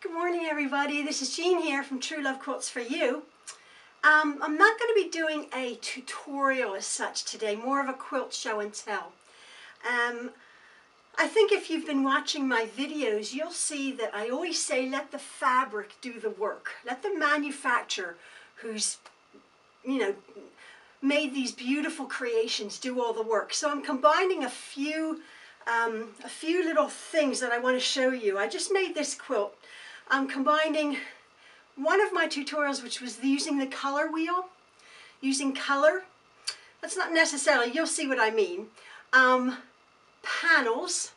Good morning, everybody. This is Jean here from True Love Quilts for You. I'm not going to be doing a tutorial as such today, more of a quilt show and tell. I think if you've been watching my videos, you'll see that I always say let the fabric do the work. Let the manufacturer who's, made these beautiful creations do all the work. So I'm combining a few little things that I want to show you. I just made this quilt. I'm combining one of my tutorials, which was using the color wheel, using color. That's not necessarily, you'll see what I mean. Panels,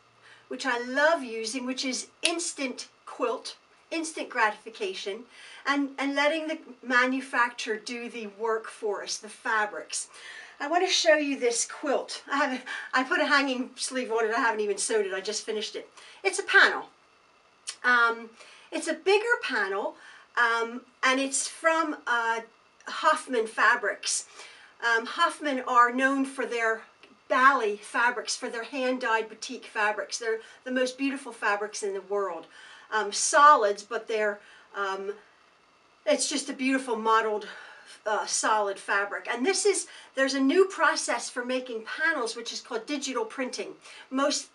which I love using, which is instant quilt, instant gratification, and letting the manufacturer do the work for us, the fabrics. I want to show you this quilt. I put a hanging sleeve on it. I haven't even sewed it. I just finished it. It's a panel. It's a bigger panel, and it's from Hoffman fabrics. Hoffman are known for their Bali fabrics, for their hand-dyed batik fabrics. They're the most beautiful fabrics in the world. Solids, but they're it's just a beautiful modeled solid fabric. And there's a new process for making panels, which is called digital printing. Most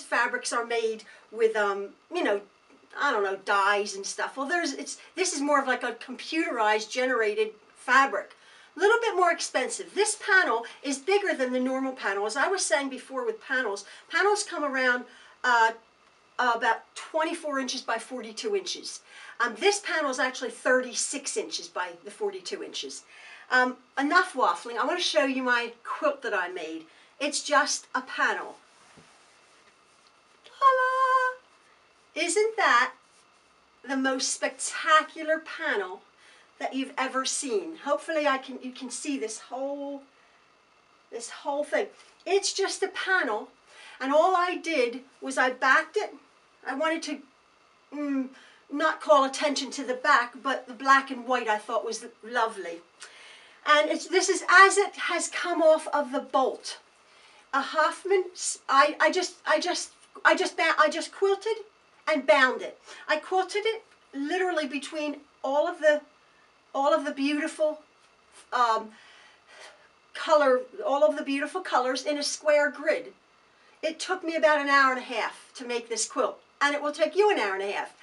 fabrics are made with I don't know, dyes and stuff. Well, this is more of like a computerized generated fabric. A little bit more expensive. This panel is bigger than the normal panel. As I was saying before with panels come around about 24 inches by 42 inches. This panel is actually 36 inches by the 42 inches. Enough waffling. I want to show you my quilt that I made. It's just a panel. Ta-da! Isn't that the most spectacular panel that you've ever seen? Hopefully you can see this whole thing. It's just a panel, and all I did was I backed it. I wanted to not call attention to the back, but the black and white I thought was lovely. And this is as it has come off of the bolt. A Hoffman. I just quilted and bound it. I quilted it literally between all of the beautiful beautiful colors in a square grid. It took me about an hour and a half to make this quilt, and it will take you an hour and a half,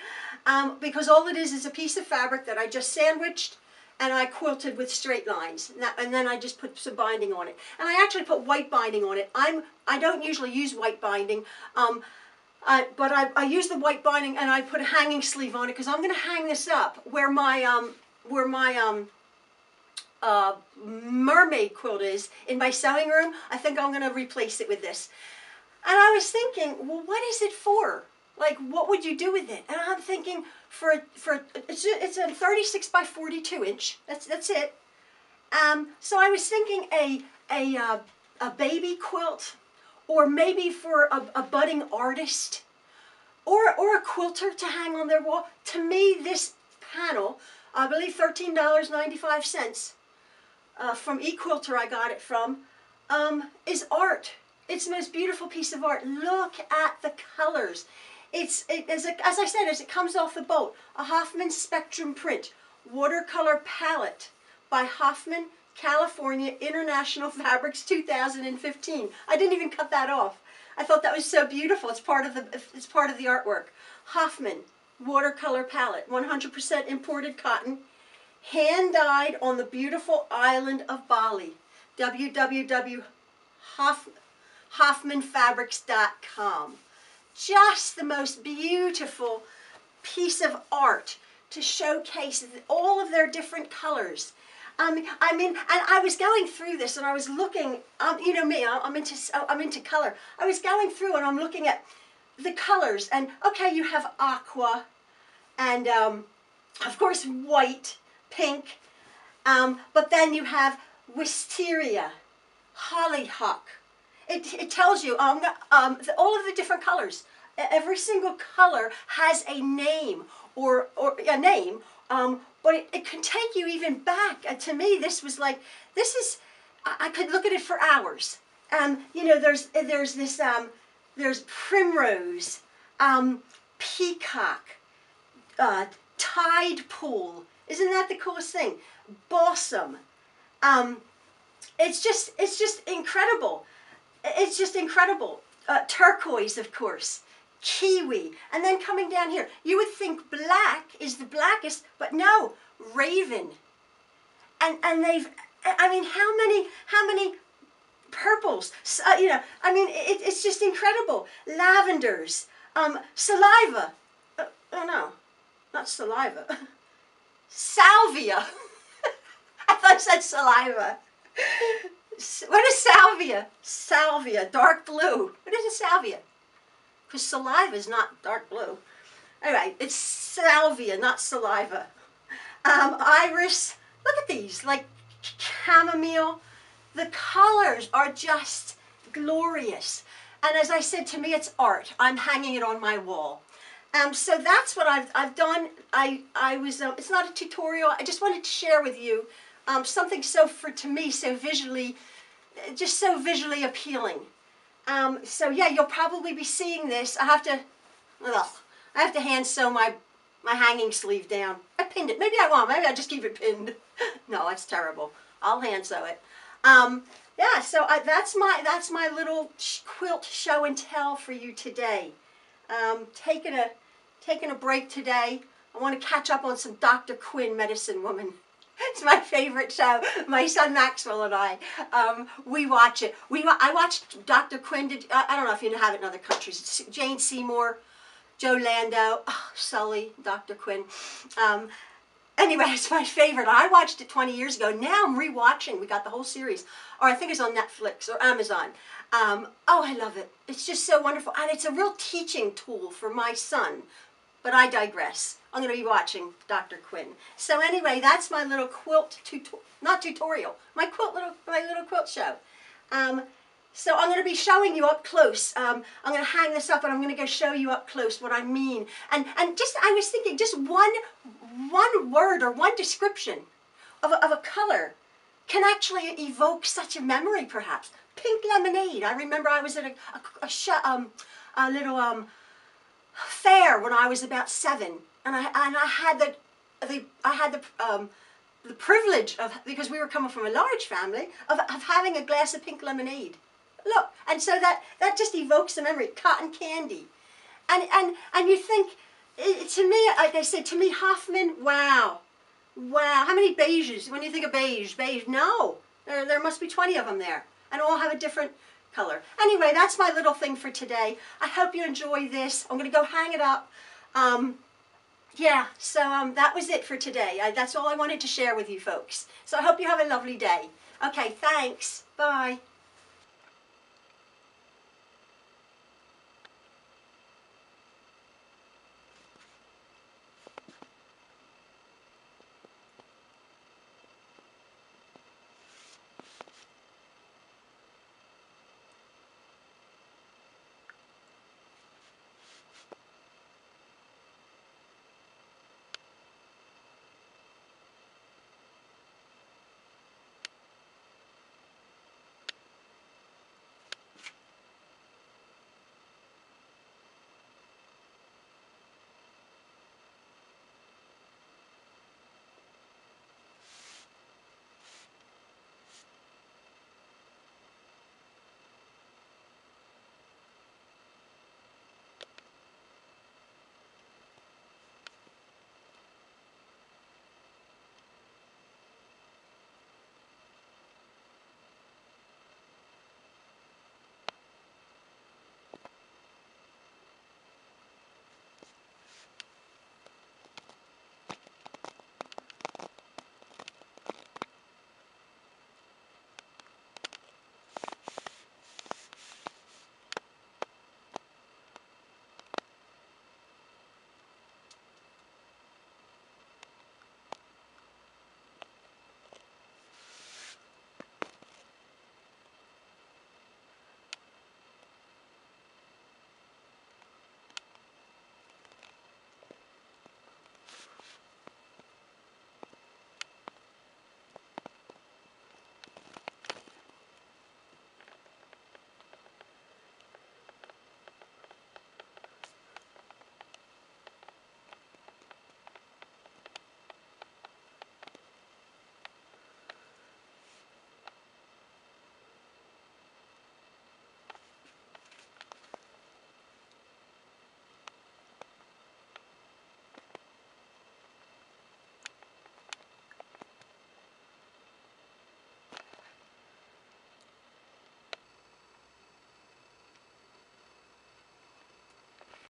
because all it is a piece of fabric that I just sandwiched and I quilted with straight lines, and then I just put some binding on it. And I actually put white binding on it. I don't usually use white binding, but I use the white binding, and I put a hanging sleeve on it because I'm going to hang this up where my mermaid quilt is in my sewing room. I think I'm going to replace it with this. And I was thinking, well, what is it for? Like, what would you do with it? And I'm thinking, it's a 36 by 42 inch. That's it. So I was thinking a baby quilt, or maybe for a budding artist, or a quilter to hang on their wall. To me, this panel, I believe $13.95 from eQuilter I got it from, is art. It's the most beautiful piece of art. Look at the colors. As I said, as it comes off the boat, a Hoffman Spectrum print, watercolor palette by Hoffman, California International Fabrics 2015. I didn't even cut that off. I thought that was so beautiful. It's part of the artwork. Hoffman watercolor palette, 100% imported cotton, hand dyed on the beautiful island of Bali. www.hoffmanfabrics.com. Just the most beautiful piece of art to showcase all of their different colors. I mean, and I was going through this, and I was looking. You know me, I'm into color. I was going through, and I'm looking at the colors, and okay, you have aqua, and of course white, pink, but then you have wisteria, hollyhock. It tells you all of the different colors. Every single color has a name or a name, but it can take you even back. And to me, this was like, I could look at it for hours. There's primrose, peacock, tide pool. Isn't that the coolest thing? Balsam. It's just incredible. It's just incredible. Turquoise, of course. Kiwi. And then coming down here, you would think black is the blackest, but no, raven. And they've, I mean, how many purples? You know, I mean, it's just incredible. Lavenders. Saliva. Oh no, not saliva. Salvia. I thought it said saliva. What is salvia? Salvia, dark blue. What is a salvia? Because saliva is not dark blue. Anyway, it's salvia, not saliva. Iris, look at these, like chamomile. The colors are just glorious. And as I said, to me it's art. I'm hanging it on my wall. So that's what I've done. I was, it's not a tutorial. I just wanted to share with you something to me, so visually, just so visually appealing. So yeah, you'll probably be seeing this. I have to hand sew my hanging sleeve down. I pinned it. Maybe I won't. Maybe I'll just keep it pinned. No, that's terrible. I'll hand sew it. Yeah, so that's my little quilt show and tell for you today. Taking a break today. I want to catch up on some Dr. Quinn, Medicine Woman. It's my favorite show. My son Maxwell and I, we watch it. I watched Dr. Quinn. I don't know if you have it in other countries. It's Jane Seymour, Joe Lando, Sully, Dr. Quinn. Anyway, it's my favorite. I watched it 20 years ago. Now I'm rewatching. We got the whole series, or I think it's on Netflix or Amazon. Oh, I love it. It's just so wonderful, and it's a real teaching tool for my son. But I digress. I'm going to be watching Dr. Quinn. So anyway, that's my little quilt not tutorial. My little quilt show. So I'm going to be showing you up close. I'm going to hang this up and I'm going to go show you up close what I mean. And just, I was thinking, just one word or one description of a color can actually evoke such a memory, perhaps. Pink lemonade. I remember I was at a little fair when I was about 7, and I had the privilege of, because we were coming from a large family, of having a glass of pink lemonade. Look, and so that just evokes the memory. Cotton candy, and you think, to me, like I said, to me, Hoffman. Wow, how many beiges? When you think of beige, no, there must be 20 of them there, and all have a different color. Anyway, that's my little thing for today. I hope you enjoy this. I'm going to go hang it up. Yeah, so that was it for today. That's all I wanted to share with you folks. So I hope you have a lovely day. Okay, thanks. Bye.